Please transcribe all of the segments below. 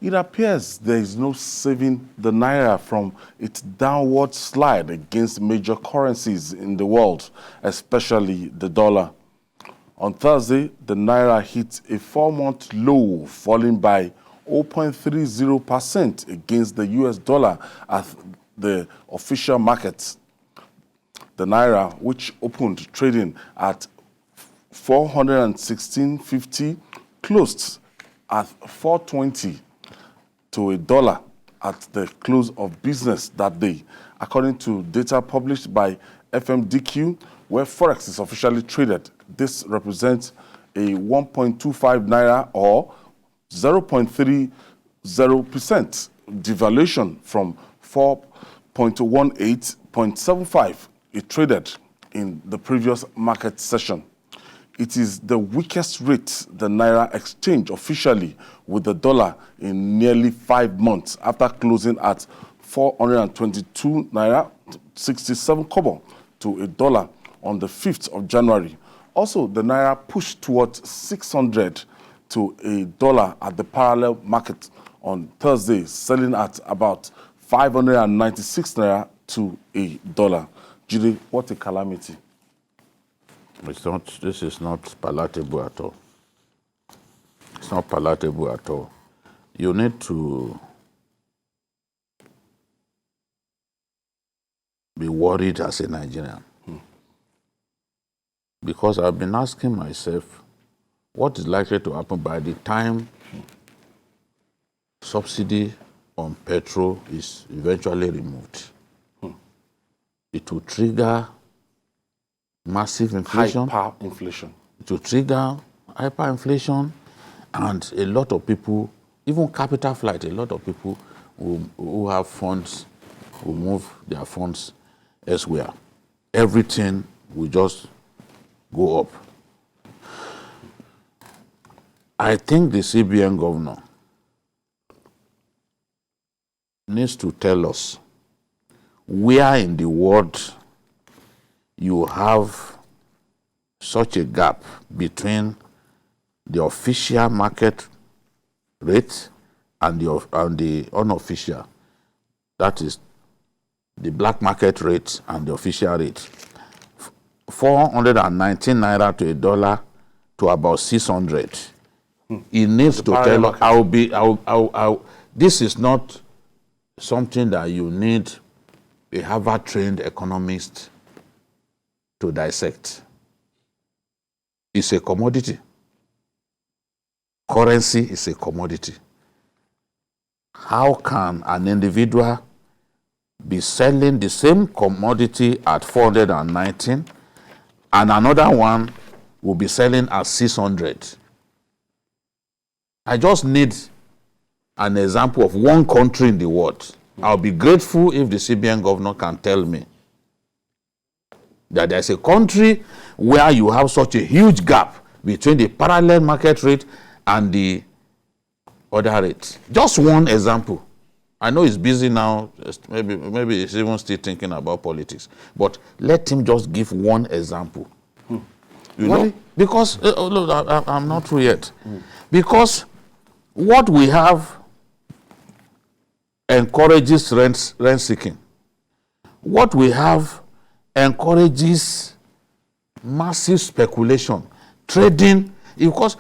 It appears there is no saving the Naira from its downward slide against major currencies in the world, especially the dollar. On Thursday, the Naira hit a 4-month low, falling by 0.30% against the US dollar at the official market. The Naira, which opened trading at 416.50, closed at 420 to a dollar at the close of business that day, according to data published by FMDQ, where forex is officially traded. This represents a 1.25 Naira or 0.30% devaluation from 4.18.75 it traded in the previous market session. It is the weakest rate the Naira exchanged officially with the dollar in nearly 5 months, after closing at 422 Naira 67 kobo to a dollar on the 5th of January. Also, the Naira pushed towards 600 to a dollar at the parallel market on Thursday, selling at about 596 Naira to a dollar. Judy, what a calamity. This is not palatable at all. It's not palatable at all. You need to be worried as a Nigerian. Because I've been asking myself, what is likely to happen by the time subsidy on petrol is eventually removed? It will trigger massive inflation. Hyperinflation. It will trigger hyperinflation, and a lot of people, even capital flight, a lot of people who have funds will move their funds elsewhere. Everything will just go up. I think the CBN governor needs to tell us where in the world you have such a gap between the official market rate and the unofficial. That is the black market rate and the official rate. 419 Naira to a dollar to about 600. He needs to tell us, this is not something that you need a Harvard-trained economist to dissect. It's a commodity. Currency is a commodity. How can an individual be selling the same commodity at 419 and another one will be selling at 600? I just need an example of one country in the world. I'll be grateful if the CBN governor can tell me that there's a country where you have such a huge gap between the parallel market rate and the other rate. Just one example. I know he's busy now, maybe he's even still thinking about politics, but let him just give one example. You know? Because, look, I'm not through yet. Because what we have encourages rent seeking. What we have encourages massive speculation, trading. Because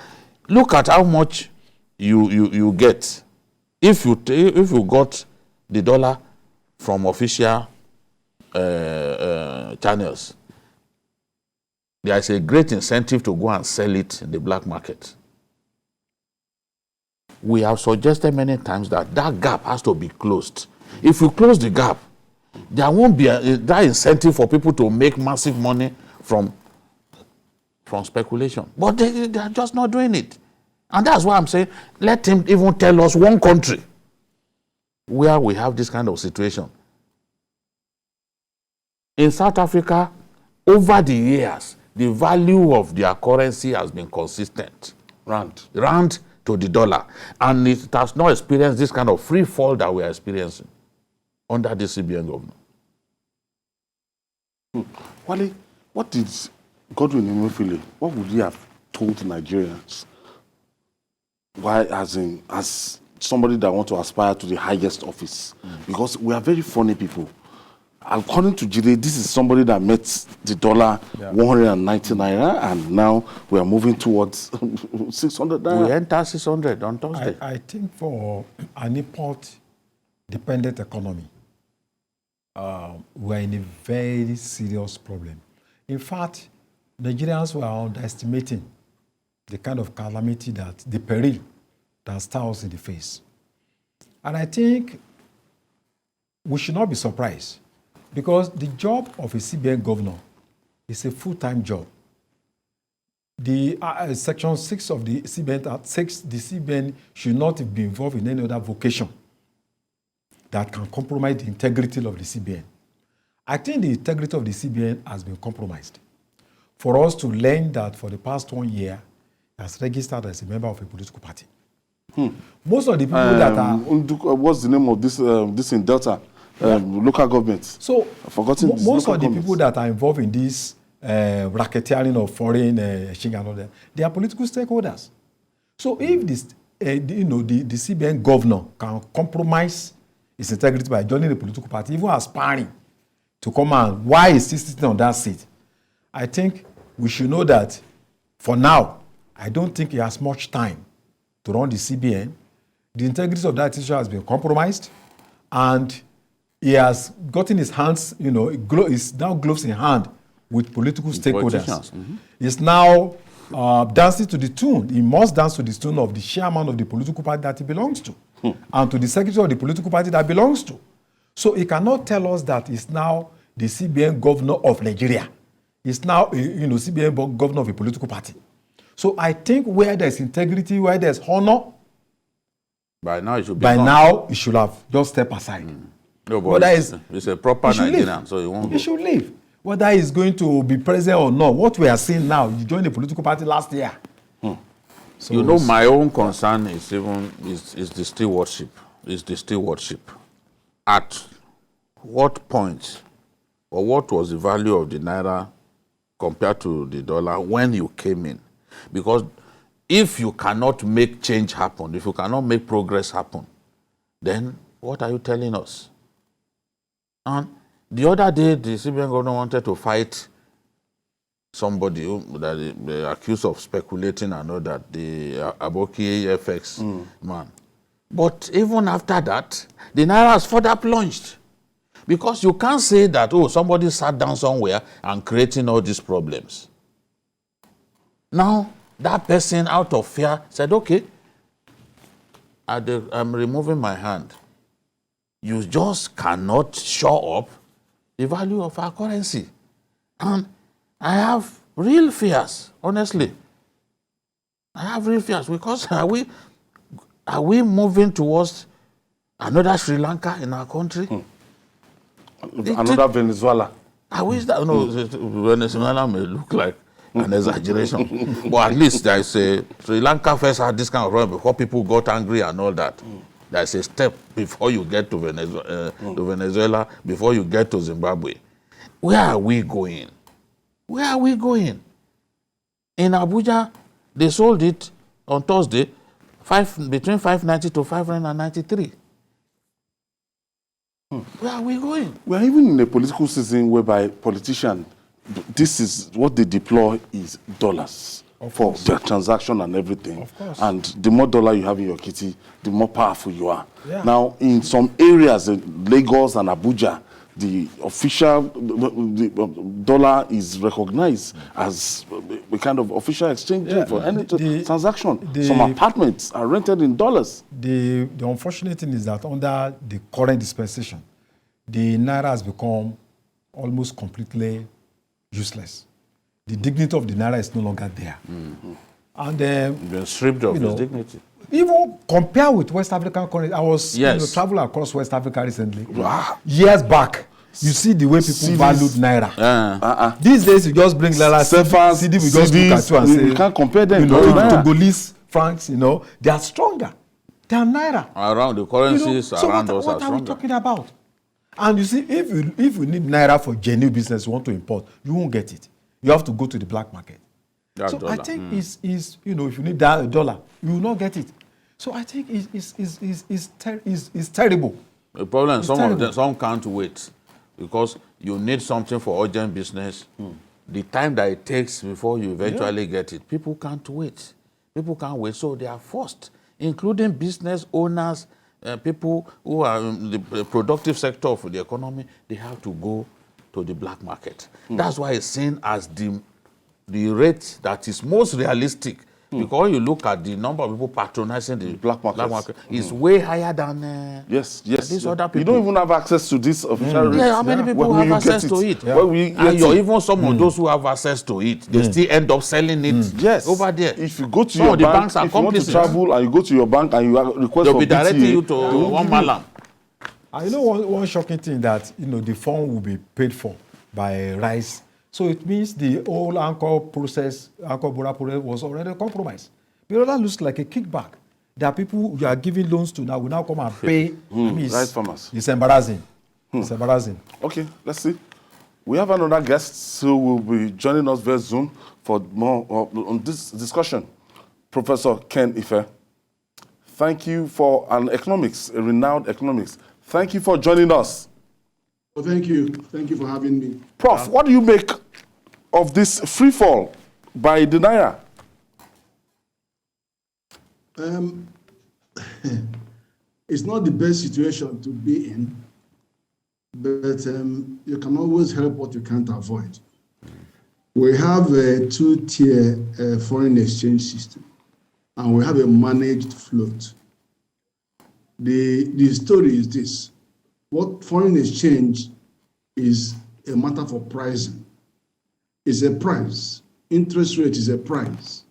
look at how much you get if you got the dollar from official channels. There is a great incentive to go and sell it in the black market. We have suggested many times that that gap has to be closed. If you close the gap, there won't be that incentive for people to make massive money from speculation. But they are just not doing it. And that's why I'm saying, let him even tell us one country where we have this kind of situation. In South Africa, over the years, the value of their currency has been consistent. Rand to the dollar. And it has not experienced this kind of free fall that we are experiencing under the CBN government. Wale, what did Godwin Emefiele, what would he have told Nigerians? Why, as somebody that want to aspire to the highest office, because we are very funny people. According to Jide, this is somebody that met the dollar 190 naira, and now we are moving towards 600 naira. We enter 600 on Thursday. I think for an import-dependent economy, we're in a very serious problem. In fact, Nigerians were underestimating the kind of calamity the peril that stares us in the face. And I think we should not be surprised, because the job of a CBN governor is a full-time job. The Section 6 of the CBN Act says the CBN should not be involved in any other vocation that can compromise the integrity of the CBN. I think the integrity of the CBN has been compromised. For us to learn that for the past 1 year, he has registered as a member of a political party. Most of the people that are... What's the name of this in Delta? Local government. So, I've forgotten most of the people that are involved in this racketeering of foreign exchange and all that, they are political stakeholders. So, if this, the CBN governor can compromise its integrity by joining the political party, even aspiring to come and why is he sitting on that seat, I think we should know that for now, I don't think he has much time to run the CBN. The integrity of that issue has been compromised, and he has gotten his hands, is now gloves in hand with political stakeholders. He's now dancing to the tune. He must dance to the tune of the chairman of the political party that he belongs to, and to the secretary of the political party that belongs to. So he cannot tell us that he's now the CBN governor of Nigeria. He's now, CBN governor of a political party. So I think where there's integrity, where there's honor, by now he should have just stepped aside. No, but it's a proper Nigerian, so he won't. He should leave. Whether he's going to be president or not, what we are seeing now, he joined the political party last year. So my own concern is is the stewardship. Is the stewardship. At what point, or what was the value of the Naira compared to the dollar when you came in? Because if you cannot make change happen, if you cannot make progress happen, then what are you telling us? And the other day, the CBN governor wanted to fight somebody that they accused of speculating and all that, the Aboki FX man. But even after that, the Naira has further plunged. Because you can't say that, somebody sat down somewhere and creating all these problems. Now, that person, out of fear, said, okay, I'm removing my hand. You just cannot show up the value of our currency. And I have real fears, honestly. I have real fears, because are we moving towards another Sri Lanka in our country? Another Venezuela. I wish that, Venezuela may look like an exaggeration. But at least there is a Sri Lanka first had this kind of problem before people got angry and all that. There's a step before you get to Venezuela, before you get to Zimbabwe. Where are we going? Where are we going? In Abuja, they sold it on Thursday, between 590 to 593. Where are we going? We are even in a political season whereby politicians, this is what they deploy is dollars for their transaction and everything. Of course. And the more dollar you have in your kitty, the more powerful you are. Yeah. Now, in some areas, Lagos and Abuja, the official dollar is recognized as a kind of official exchange for any transaction. Some apartments are rented in dollars. The unfortunate thing is that under the current dispensation, the Naira has become almost completely useless. The dignity of the Naira is no longer there. And been stripped of its dignity. Even compare with West African currency, I was traveling across West Africa recently. Years back, you see the way people valued Naira. These days, you just bring Naira, CD, we just look at you and say, you can't compare them. Togolese francs, they are stronger than Naira. Around the currencies around us are stronger. What are we talking about? And you see, if you need Naira for genuine business, you want to import, you won't get it. You have to go to the black market. So I think if you need that dollar, you will not get it. So I think it's terrible. The problem, terrible. some can't wait because you need something for urgent business. The time that it takes before you eventually get it, people can't wait. People can't wait, so they are forced, including business owners, people who are in the productive sector of the economy. They have to go to the black market. That's why it's seen as the rate that is most realistic. Because when you look at the number of people patronizing the black market is way higher than these other people. You don't even have access to this official rate. Yeah, how many people have access to it? And even some of those who have access to it, they still end up selling it over there. If you go to your bank, if you want to travel and you go to your bank and you request they'll for be directing BTA, you to one malam. I know one shocking thing that the fund will be paid for by rice. So it means the whole Anchor Bora process was already compromised. Because that looks like a kickback. There are people you are giving loans to now will now come and pay rice farmers. It's embarrassing. It's embarrassing. Okay, let's see. We have another guest who will be joining us very soon for more on this discussion. Professor Ken Ife. Thank you for a renowned economics. Thank you for joining us. Well, thank you. Thank you for having me. Prof, what do you make of this free fall by the Naira? It's not the best situation to be in, but you can always help what you can't avoid. We have a two-tier foreign exchange system, and we have a managed float. The story is this. What foreign exchange is a matter for pricing. It's a price. Interest rate is a price.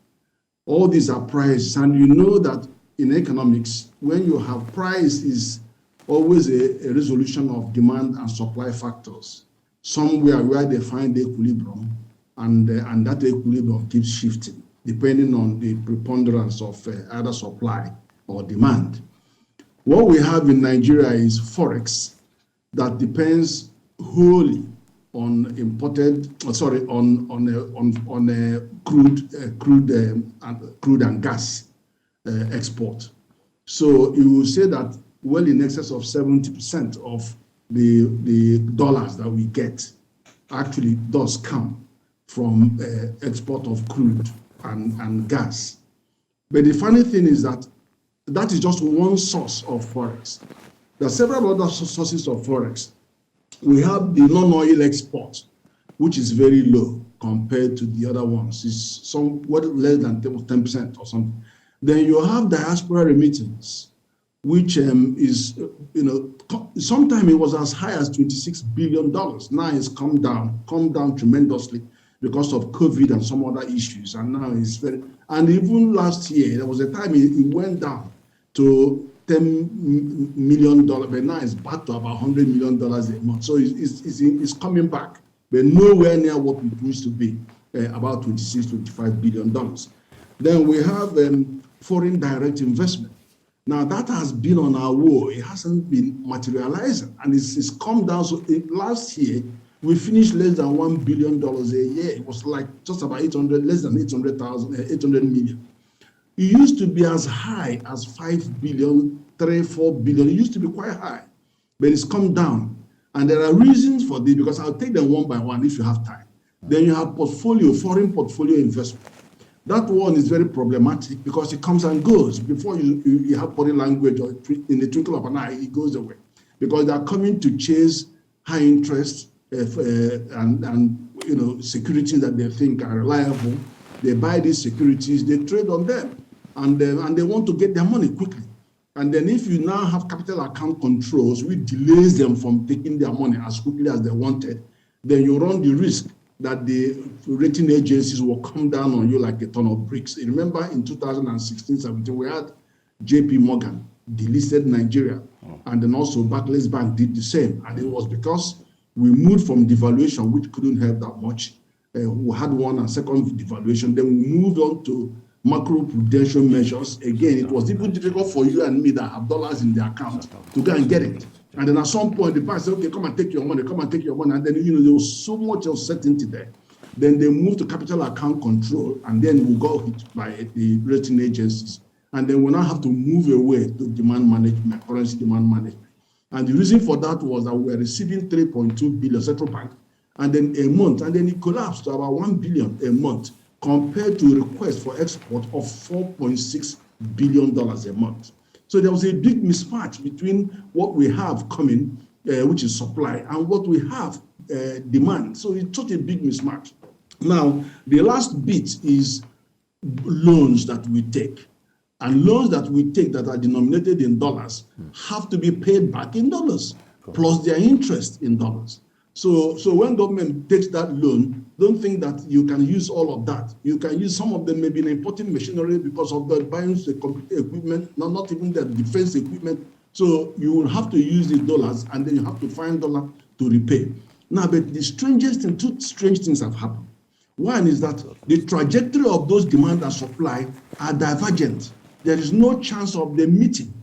All these are prices, and you know that in economics, when you have price is always a resolution of demand and supply factors, somewhere where they find the equilibrium, and that equilibrium keeps shifting, depending on the preponderance of either supply or demand. What we have in Nigeria is forex that depends wholly on crude and gas export. So you will say that well in excess of 70% of the dollars that we get actually does come from export of crude and gas. But the funny thing is that is just one source of forex. There are several other sources of forex. We have the non-oil export, which is very low compared to the other ones. It's somewhat less than 10% or something. Then you have diaspora remittance, which is, sometimes it was as high as $26 billion. Now it's come down tremendously because of COVID and some other issues. And now it's and even last year, there was a time it went down to $10 million, but now it's back to about $100 million a month. So it's coming back, but nowhere near what it used to be, about $25 billion. Then we have foreign direct investment. Now that has been on our wall. It hasn't been materializing, and it's come down. So last year, we finished less than $1 billion a year. It was like just about less than 800 million. It used to be as high as 5 billion, 3-4 billion. It used to be quite high, but it's come down. And there are reasons for this, because I'll take them one by one if you have time. Then you have foreign portfolio investment. That one is very problematic because it comes and goes. Before you have body language, or in the twinkle of an eye, it goes away. Because they are coming to chase high interest and securities that they think are reliable. They buy these securities, they trade on them, and they want to get their money quickly. And then if you now have capital account controls, which delays them from taking their money as quickly as they wanted, then you run the risk that the rating agencies will come down on you like a ton of bricks. You remember in 2016-17, we had JP Morgan delisted Nigeria, and then also Barclays Bank did the same. And it was because we moved from devaluation, which couldn't help that much. We had one and second devaluation. Then we moved on to macro-prudential measures. Again, it was even difficult for you and me that have dollars in the account to go and get it. And then at some point, the bank said, okay, come and take your money, come and take your money. And then, there was so much uncertainty there. Then they moved to capital account control, and then we got hit by the rating agencies. And then we now have to move away to demand management, currency demand management. And the reason for that was that we were receiving 3.2 billion central bank, and then a month, and then it collapsed to about 1 billion a month, compared to a request for export of $4.6 billion a month. So there was a big mismatch between what we have coming, which is supply, and what we have demand. So it's such a big mismatch. Now, the last bit is loans that we take. And loans that we take that are denominated in dollars have to be paid back in dollars, plus their interest in dollars. So when government takes that loan, don't think that you can use all of that. You can use some of them, maybe in importing machinery because of the buying the computer equipment, not even the defense equipment. So you will have to use the dollars, and then you have to find dollar to repay. Now, but the strangest thing, two strange things have happened. One is that the trajectory of those demand and supply are divergent. There is no chance of them meeting.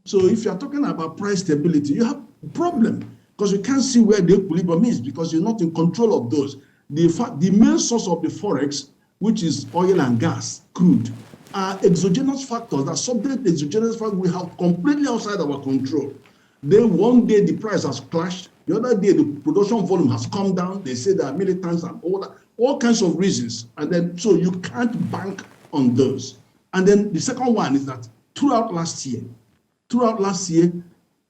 So if you're talking about price stability, you have a problem because you can't see where the equilibrium is because you're not in control of those. The main source of the forex, which is oil and gas, crude, are exogenous factors that subject exogenous factors we have completely outside our control. Then one day the price has crashed, the other day the production volume has come down. They say there are militants and all kinds of reasons, and then so you can't bank on those. And then the second one is that throughout last year,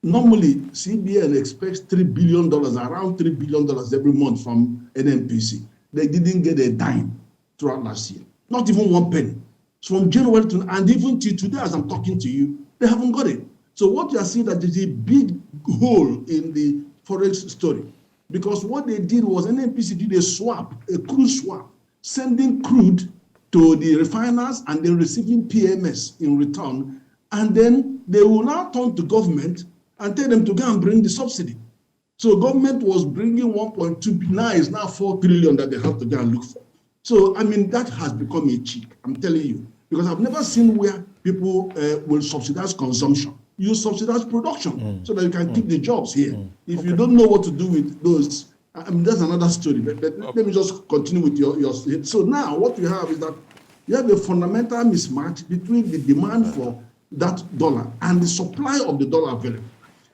normally CBN expects $3 billion, around $3 billion every month from NNPC. They didn't get a dime throughout last year, not even 1 penny. So from January to, and even till today, as I'm talking to you, they haven't got it. So what you are seeing that there's a big hole in the forex story, because what they did was NNPC did a swap, a crude swap, sending crude to the refiners and then receiving PMS in return, and then they will now turn to government and tell them to go and bring the subsidy. So government was bringing 1.2 billion, now it's now 4 trillion that they have to go and look for. So, I mean, that has become a cheat, I'm telling you, because I've never seen where people will subsidize consumption. You subsidize production so that you can keep the jobs here. If you don't know what to do with those, I mean, that's another story, but let me just continue with your. So now what you have is that you have a fundamental mismatch between the demand for that dollar and the supply of the dollar available.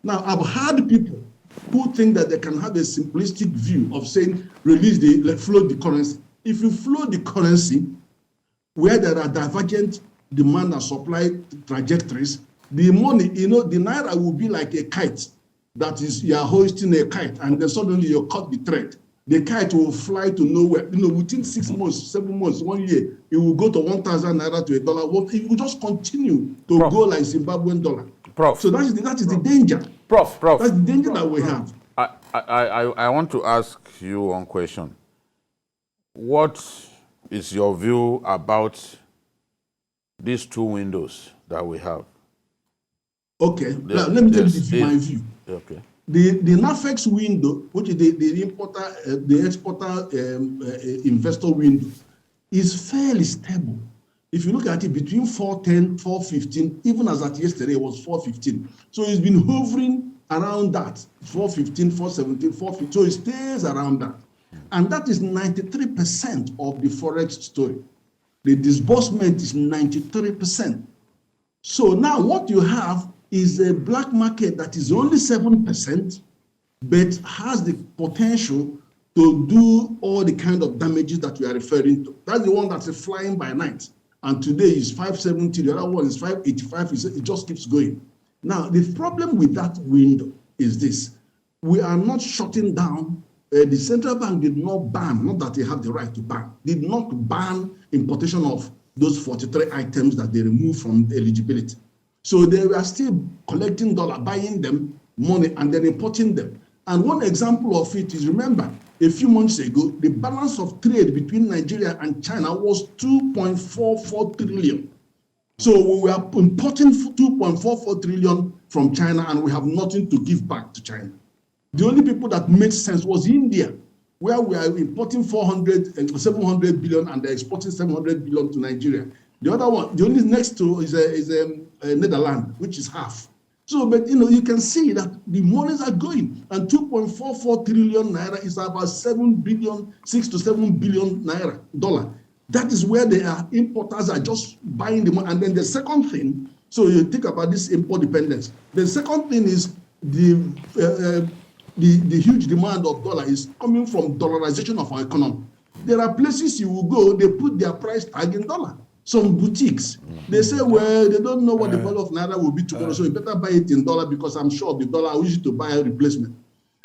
Now, I've heard people who think that they can have a simplistic view of saying, float the currency. If you float the currency, where there are divergent demand and supply trajectories, the money, the Naira will be like a kite. That is, you are hoisting a kite, and then suddenly you cut the thread. The kite will fly to nowhere. Within 6 months, 7 months, 1 year, it will go to 1,000 Naira to $1. It will just continue to go like Zimbabwean dollar. Prof. So that is the danger. Prof. That's the danger that we have. I want to ask you one question. What is your view about these two windows that we have? Okay, let me tell you my view. Okay. The NAFEX window, which is the importer, the exporter investor window, is fairly stable. If you look at it between 410, 415, even as at yesterday, it was 415. So it's been hovering around that, 415, 417, 415. So it stays around that. And that is 93% of the forex story. The disbursement is 93%. So now what you have is a black market that is only 7%, but has the potential to do all the kind of damages that we are referring to. That's the one that's flying by night. And today is 570, the other one is 585, it just keeps going. Now, the problem with that window is this. We are not shutting down. The central bank did not ban, not that they have the right to ban, did not ban importation of those 43 items that they removed from eligibility. So they were still collecting dollar, buying them money, and then importing them. And one example of it is, remember, a few months ago, the balance of trade between Nigeria and China was 2.44 trillion. So we were importing 2.44 trillion from China, and we have nothing to give back to China. The only people that made sense was India, where we are importing 400 and 700 billion, and they're exporting 700 billion to Nigeria. The other one, the only next to is Netherlands, which is half. So, but you can see that the monies are going, and 2.44 trillion naira is about 6 to 7 billion naira dollar. That is where the importers are just buying the money. And then the second thing, so you think about this import dependence. The second thing is the huge demand of dollar is coming from dollarization of our economy. There are places you will go, they put their price tag in dollar. Some boutiques, they say, well, they don't know what the value of Naira will be tomorrow, so you better buy it in dollar because I'm sure the dollar, I wish you to buy a replacement.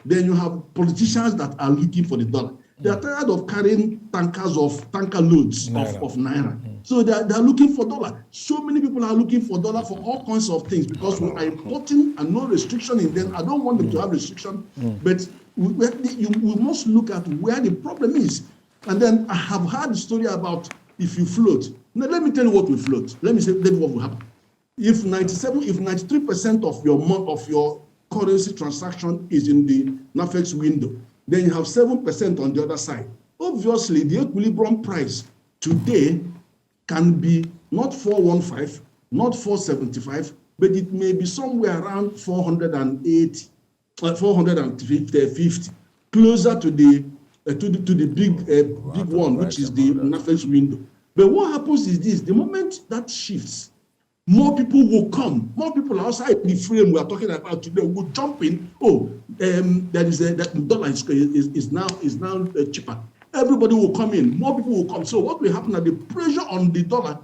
Then you have politicians that are looking for the dollar. They are tired of carrying tanker loads of Naira. So they are looking for dollar. So many people are looking for dollar for all kinds of things because we are importing and no restriction in them. I don't want them to have restriction, but we must look at where the problem is. And then I have heard the story about if you float. Now let me tell you what will float. Let me say what will happen. If 93% of your currency transaction is in the NAFEX window, then you have 7% on the other side. Obviously, the equilibrium price today can be not 415, not 475, but it may be somewhere around 480, 450, closer to the big one, which is the NAFEX window. But what happens is this: the moment that shifts, more people will come. More people outside the frame we are talking about today will jump in. Oh, that dollar is now cheaper. Everybody will come in. More people will come. So what will happen is the pressure on the dollar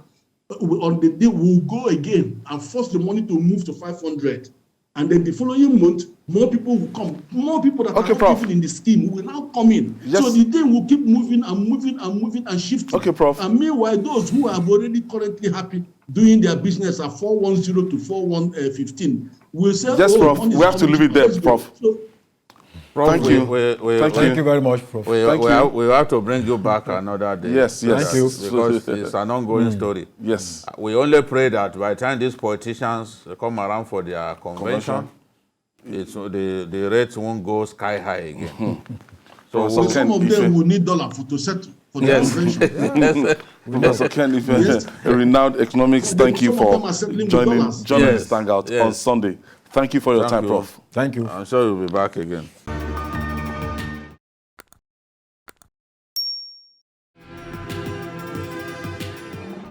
on the day will go again and force the money to move to 500. And then the following month, more people will come. More people that are not even in the scheme will now come in. Yes. So the thing will keep moving and shifting. Okay, Prof. And meanwhile, those who are already currently happy doing their business at 410 to 4115 will say, yes, Prof. We have to leave it there, Prof. So, Prof, thank you. Thank you very much, Prof. We have to bring you back another day. Yes. Thank you. Because it's an ongoing story. Yes. We only pray that by the time these politicians come around for their convention, the rates won't go sky high again. So some of them will need dollar to settle for the convention. Professor Ken Ife, a renowned economics, thank you for joining this Hangout on Sunday. Thank you for your time, Prof. Thank you. I'm sure you'll be back again.